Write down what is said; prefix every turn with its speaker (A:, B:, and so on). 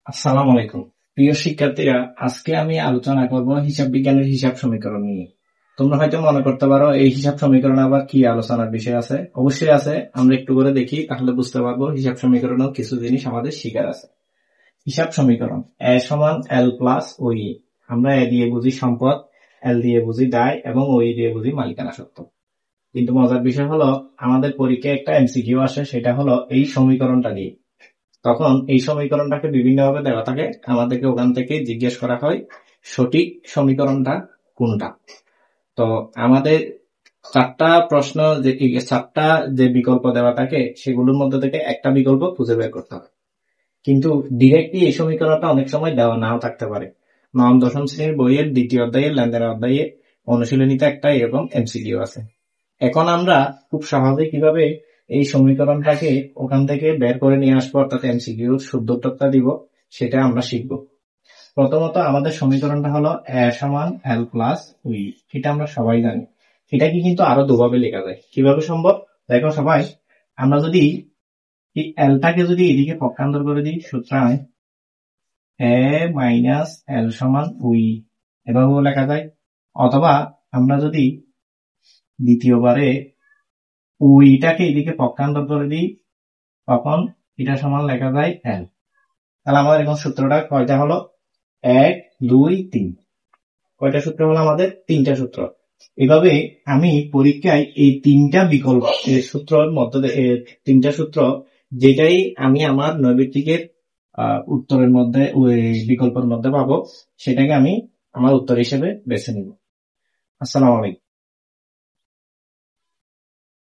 A: আসসালামু আলাইকুম। প্রিয় শিক্ষার্থীরা, আজকে আমি আলোচনা করব হিসাব বিজ্ঞানের হিসাব সমীকরণ নিয়ে। তোমরা হয়তো মনে করতে পারো এই হিসাব সমীকরণ আবার কি আলোচনার বিষয় আছে। অবশ্যই আছে, আমরা একটু করে দেখি তাহলে বুঝতে পারবো হিসাব সমীকরণেও কিছু জিনিস আমাদের শিখার আছে। হিসাব সমীকরণ এ সমান এল প্লাস ওই। আমরা এ দিয়ে বুঝি সম্পদ, এল দিয়ে বুঝি দায় এবং ওই দিয়ে বুঝি মালিকানা সত্ত্ব। কিন্তু মজার বিষয় হলো আমাদের পরীক্ষায় একটা এমসিকিউ আসে, সেটা হলো এই সমীকরণটা নিয়ে। তখন এই সমীকরণটাকে বিভিন্নভাবে দেওয়া থাকে, আমাদেরকে ওখান থেকে জিজ্ঞেস করা হয় সঠিক সমীকরণটা কোনটা। তো আমাদের চারটা যে বিকল্প দেওয়া থাকে সেগুলোর মধ্যে থেকে একটা বিকল্প খুঁজে বের করতে হবে। কিন্তু ডিরেক্টলি এই সমীকরণটা অনেক সময় দেওয়া নাও থাকতে পারে। নবম দশম শ্রেণীর বইয়ের দ্বিতীয় অধ্যায়ে লেনদেনের অধ্যায়ে অনুশীলনীতে একটা এরকম এমসিকিউ আছে। এখন আমরা খুব সহজে কিভাবে এই সমীকরণটাকে ওখান থেকে বের করে নিয়ে আসবো, অর্থাৎ এমসিকিউর শুদ্ধ উত্তরটা দিব, সেটা আমরা শিখব। প্রথমত আমাদের সমীকরণটা হলো এ সমান এল প্লাস উই। এটা আমরা সবাই জানি। এটাকে কিন্তু আরো দুভাবে লেখা যায়। কিভাবে সম্ভব? দেখো সবাই, আমরা যদি এই এলটাকে যদি এদিকে পক্ষান্তর করে দিই, সুতরাং এ মাইনাস এল সমান উই, এভাবেও লেখা যায়। অথবা আমরা যদি দ্বিতীয়বারে ওইটাকে এদিকে পক্ষান্তর করে দিই, তখন এটা সমান লেখা যায় এল। তাহলে আমাদের এখন সূত্রটা কয়টা হলো? 1, 2, 3। কয়টা সূত্র হলো আমাদের? 3টা সূত্র। এভাবে আমি পরীক্ষায় এই 3টা বিকল্প সূত্রের মধ্যে 3টা সূত্র যেটাই আমি আমার নৈর্ব্যক্তিকের উত্তরের মধ্যে ওই বিকল্পের মধ্যে পাবো, সেটাকে আমি আমার উত্তর হিসেবে বেছে নিব। আসসালামু আলাইকুম।